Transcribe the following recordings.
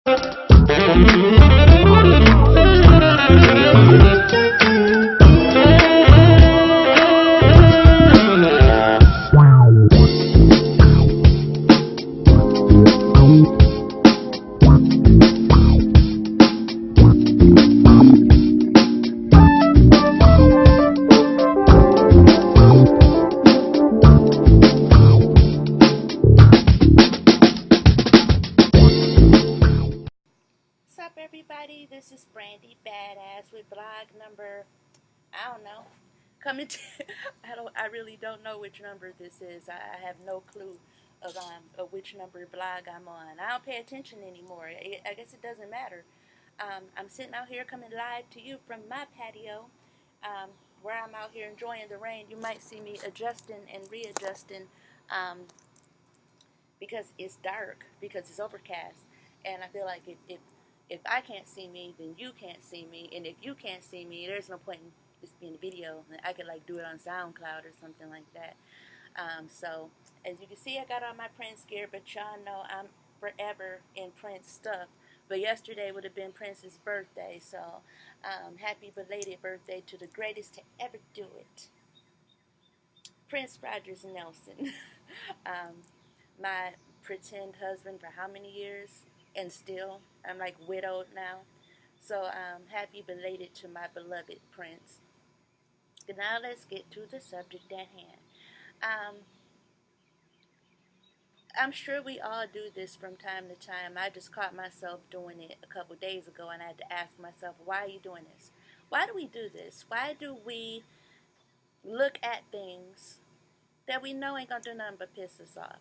What's up, everybody? This is Brandy Badass with blog number, I don't know, coming to, I really don't know which number this is. I have no clue of which number blog I'm on. I don't pay attention anymore. I guess it doesn't matter. I'm sitting out here coming live to you from my patio, where I'm out here enjoying the rain. You might see me adjusting and readjusting, because it's dark, because it's overcast, and I feel like if I can't see me, then you can't see me, and if you can't see me, there's no point in this being a video. I could like do it on SoundCloud or something like that. So as you can see, I got on my Prince gear, but y'all know I'm forever in Prince stuff. But yesterday would have been Prince's birthday, so happy belated birthday to the greatest to ever do it, Prince Rogers Nelson. My pretend husband for how many years, and still I'm like widowed now. So happy belated to my beloved Prince. Now let's get to the subject at hand. I'm sure we all do this from time to time. I just caught myself doing it a couple days ago, and I had to ask myself, why are you doing this? Why do we do this? Why do we look at things that we know ain't gonna do nothing but piss us off?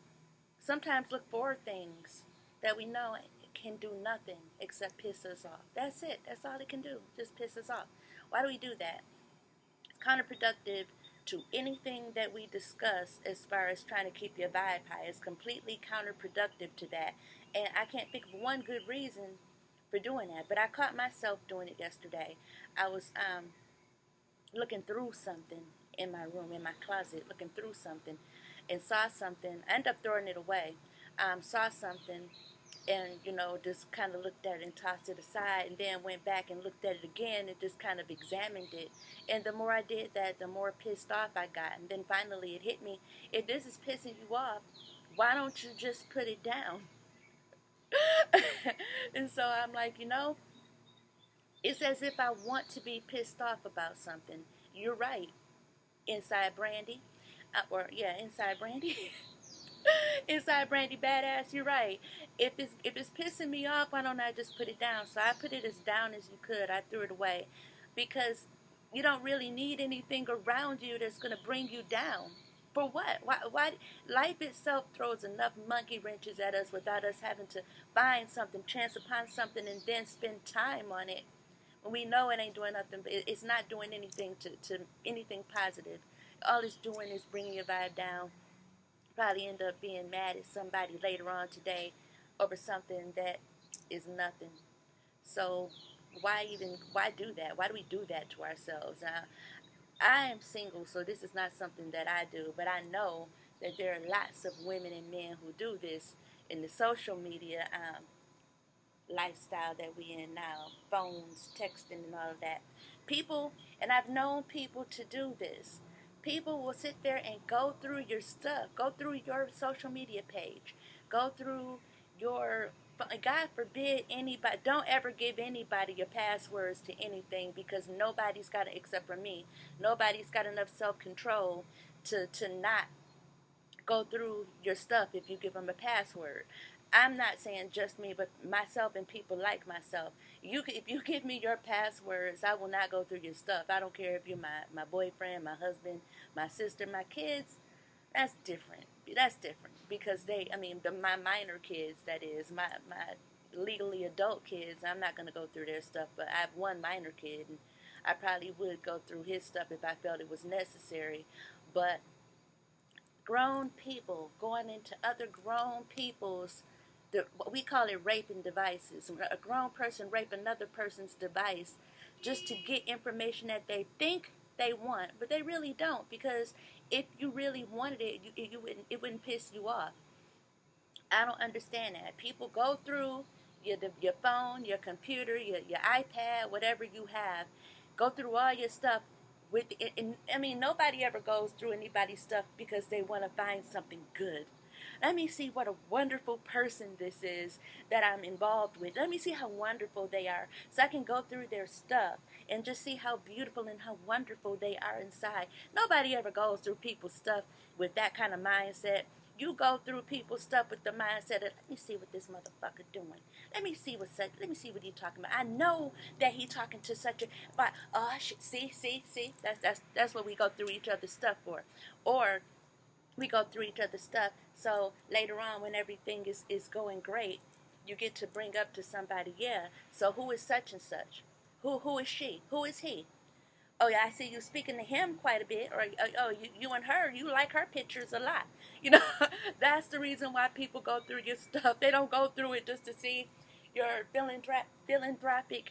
Sometimes look for things that we know can do nothing except piss us off. That's it. That's all it can do. Just piss us off. Why do we do that? It's counterproductive to anything that we discuss as far as trying to keep your vibe high. It's completely counterproductive to that. And I can't think of one good reason for doing that. But I caught myself doing it yesterday. I was looking through something in my room, in my closet, looking through something, and saw something. I ended up throwing it away. Saw something, and just kind of looked at it and tossed it aside, and then went back and looked at it again and just kind of examined it. And the more I did that, the more pissed off I got. And then finally it hit me: if this is pissing you off, why don't you just put it down? And so I'm like, it's as if I want to be pissed off about something. You're right, Inside Brandy. Inside Brandy. Inside Brandy Badass, you're right. If it's pissing me off, why don't I just put it down? So I put it as down as you could. I threw it away, because you don't really need anything around you that's going to bring you down. For what? Why? Life itself throws enough monkey wrenches at us without us having to find something, chance upon something, and then spend time on it. When we know it ain't doing nothing, it's not doing anything to anything positive. All it's doing is bringing your vibe down. Probably end up being mad at somebody later on today over something that is nothing. So why do that? Why do we do that to ourselves? I am single, so this is not something that I do, but I know that there are lots of women and men who do this in the social media lifestyle that we in now, phones, texting, and all of that. People, and I've known people to do this. People will sit there and go through your stuff, go through your social media page, go through your, God forbid anybody, don't ever give anybody your passwords to anything, because nobody's got it, except for me, nobody's got enough self-control to not go through your stuff if you give them a password. I'm not saying just me, but myself and people like myself. If you give me your passwords, I will not go through your stuff. I don't care if you're my boyfriend, my husband, my sister, my kids. That's different. That's different, because my minor kids, that is, my legally adult kids, I'm not going to go through their stuff. But I have one minor kid, and I probably would go through his stuff if I felt it was necessary. But grown people going into other grown people's, we call it raping devices. A grown person rape another person's device just to get information that they think they want, but they really don't, because if you really wanted it, it wouldn't piss you off. I don't understand that. People go through your phone, your computer, your iPad, whatever you have. Go through all your stuff. With and I mean, nobody ever goes through anybody's stuff because they want to find something good. Let me see what a wonderful person this is that I'm involved with. Let me see how wonderful they are. So I can go through their stuff and just see how beautiful and how wonderful they are inside. Nobody ever goes through people's stuff with that kind of mindset. You go through people's stuff with the mindset of, let me see what this motherfucker doing. Let me see what he talking about. I know that he talking to such a, but see. That's what we go through each other's stuff for. Or we go through each other's stuff. So later on, when everything is going great, you get to bring up to somebody, yeah, so who is such and such? Who is she? Who is he? Oh yeah, I see you speaking to him quite a bit, or oh you and her, you like her pictures a lot. You know, that's the reason why people go through your stuff. They don't go through it just to see your philanthropic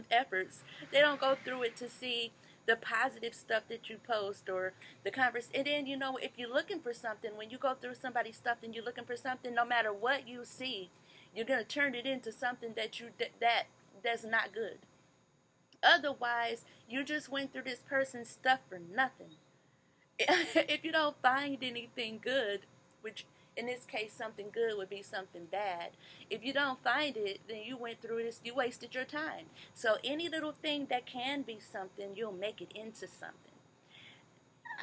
efforts. They don't go through it to see the positive stuff that you post or the converse. And then, you know, if you're looking for something, when you go through somebody's stuff and you're looking for something, no matter what you see, you're gonna turn it into something that's not good. Otherwise, you just went through this person's stuff for nothing. If you don't find anything good, which in this case something good would be something bad, if you don't find it, then you went through this, you wasted your time. So any little thing that can be something, you'll make it into something.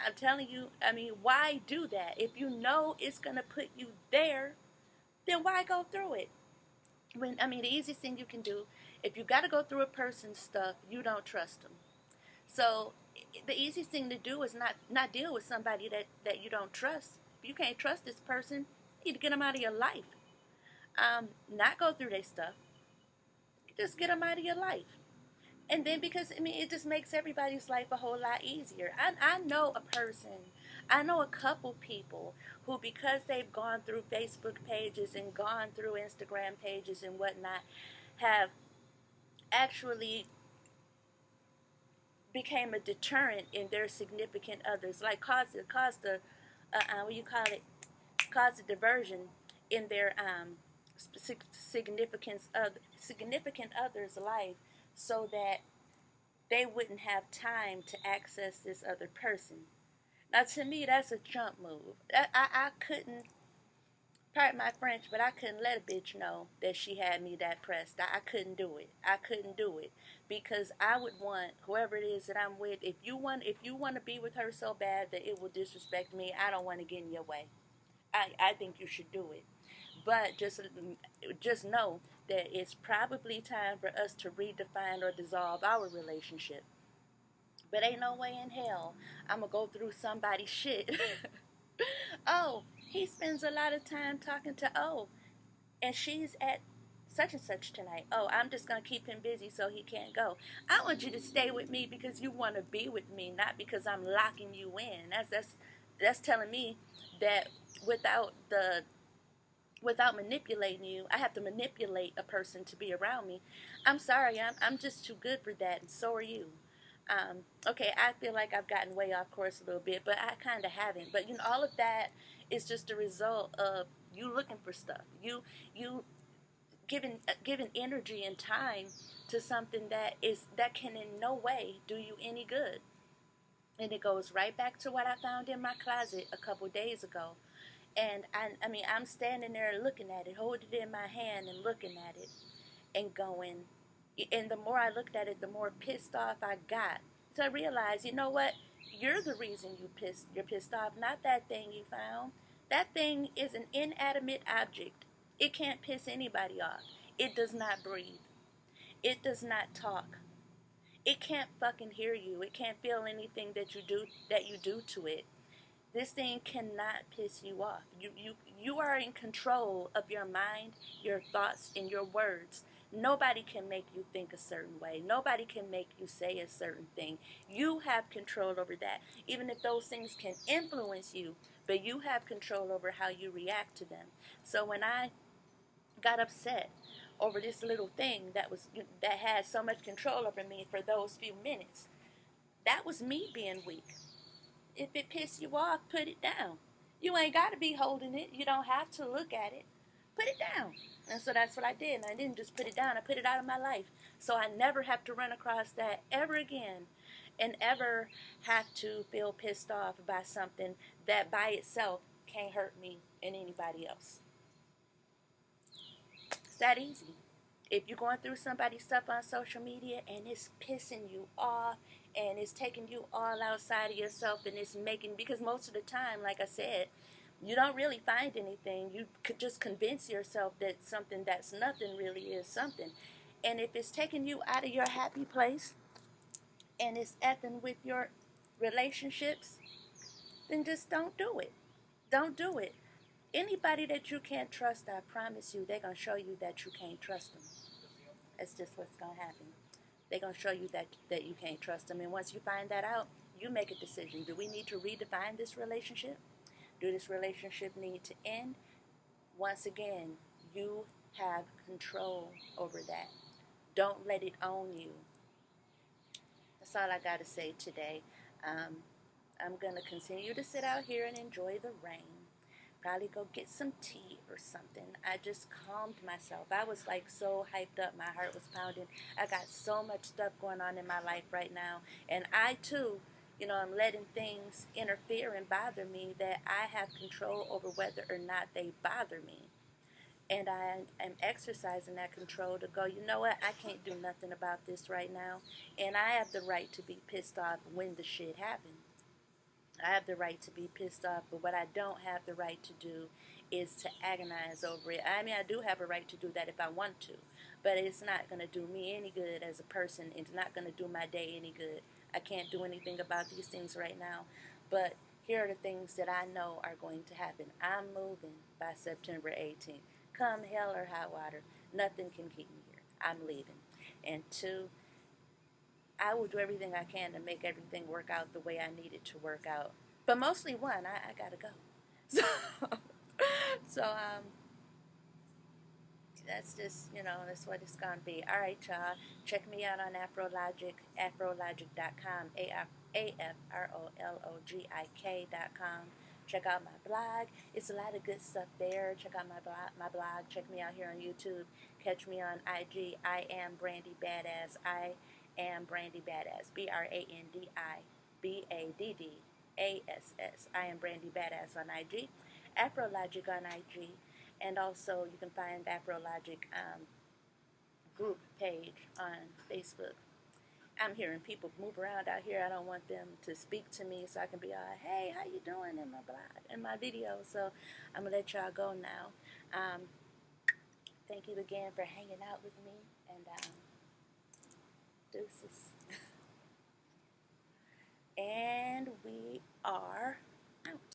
I'm telling you, I mean, why do that? If you know it's going to put you there, then why go through it? The easiest thing you can do, if you got to go through a person's stuff, you don't trust them. So the easiest thing to do is not deal with somebody that you don't trust. If you can't trust this person, you need to get them out of your life. Not go through their stuff. Just get them out of your life. And then because, it just makes everybody's life a whole lot easier. I know I know a couple people who, because they've gone through Facebook pages and gone through Instagram pages and whatnot, have actually became a deterrent in their significant others, like caused the caused a diversion in their significant other's life, so that they wouldn't have time to access this other person. Now, to me, that's a chump move. I couldn't, pardon my French, but I couldn't let a bitch know that she had me that pressed. I couldn't do it. I couldn't do it, because I would want whoever it is that I'm with. If you want to be with her so bad that it will disrespect me, I don't want to get in your way. I think you should do it. But just know that it's probably time for us to redefine or dissolve our relationship. But ain't no way in hell I'm going to go through somebody's shit. Oh, he spends a lot of time talking to O, and she's at such and such tonight. Oh, I'm just going to keep him busy so he can't go. I want you to stay with me because you want to be with me, not because I'm locking you in. That's telling me that without manipulating you, I have to manipulate a person to be around me. I'm sorry, I'm just too good for that, and so are you. Okay, I feel like I've gotten way off course a little bit, but I kind of haven't. But all of that is just a result of you looking for stuff. You giving energy and time to something that can in no way do you any good. And it goes right back to what I found in my closet a couple days ago. And I'm standing there looking at it, holding it in my hand and looking at it and going. And the more I looked at it, the more pissed off I got. So I realized, you know what? You're the reason you're pissed off, not that thing you found. That thing is an inanimate object. It can't piss anybody off. It does not breathe. It does not talk. It can't fucking hear you. It can't feel anything that you do to it. This thing cannot piss you off. You are in control of your mind, your thoughts, and your words. Nobody can make you think a certain way. Nobody can make you say a certain thing. You have control over that. Even if those things can influence you, but you have control over how you react to them. So when I got upset over this little thing that had so much control over me for those few minutes, that was me being weak. If it pissed you off, put it down. You ain't got to be holding it. You don't have to look at it. Put it down. And so that's what I did. And I didn't just put it down, I put it out of my life. So I never have to run across that ever again, and ever have to feel pissed off by something that by itself can't hurt me and anybody else. It's that easy. If you're going through somebody's stuff on social media and it's pissing you off and it's taking you all outside of yourself, and it's making, because most of the time, like I said, you don't really find anything. You could just convince yourself that something that's nothing really is something. And if it's taking you out of your happy place and it's effing with your relationships, then just don't do it. Don't do it. Anybody that you can't trust, I promise you, they're going to show you that you can't trust them. That's just what's going to happen. They're going to show you that you can't trust them. And once you find that out, you make a decision. Do we need to redefine this relationship? Do this relationship need to end? Once again, you have control over that. Don't let it own you. That's all I got to say today. I'm going to continue to sit out here and enjoy the rain. Probably go get some tea or something. I just calmed myself. I was like so hyped up. My heart was pounding. I got so much stuff going on in my life right now. And I too, I'm letting things interfere and bother me that I have control over whether or not they bother me. And I am exercising that control to go, you know what, I can't do nothing about this right now. And I have the right to be pissed off when the shit happens. I have the right to be pissed off, but what I don't have the right to do is to agonize over it. I mean, I do have a right to do that if I want to, but it's not going to do me any good as a person. It's not going to do my day any good. I can't do anything about these things right now, but here are the things that I know are going to happen. I'm moving by September 18th. Come hell or high water, nothing can keep me here. I'm leaving. And two, I will do everything I can to make everything work out the way I need it to work out. But mostly one, I gotta go. So that's just, that's what it's gonna be. All right, y'all. Check me out on Afrologik, afrologik.com, AFROLOGIK.com. Check out my blog. It's a lot of good stuff there. Check out my blog. Check me out here on YouTube. Catch me on IG. I am Brandy Badass. I am Brandy Badass. BRANDIBADDASS. I am Brandy Badass on IG. Afrologik on IG. And also you can find Afrologik group page on Facebook. I'm hearing people move around out here. I don't want them to speak to me, so I can be hey, how you doing in my blog, in my video. So I'm going to let y'all go now. Thank you again for hanging out with me, and deuces. And we are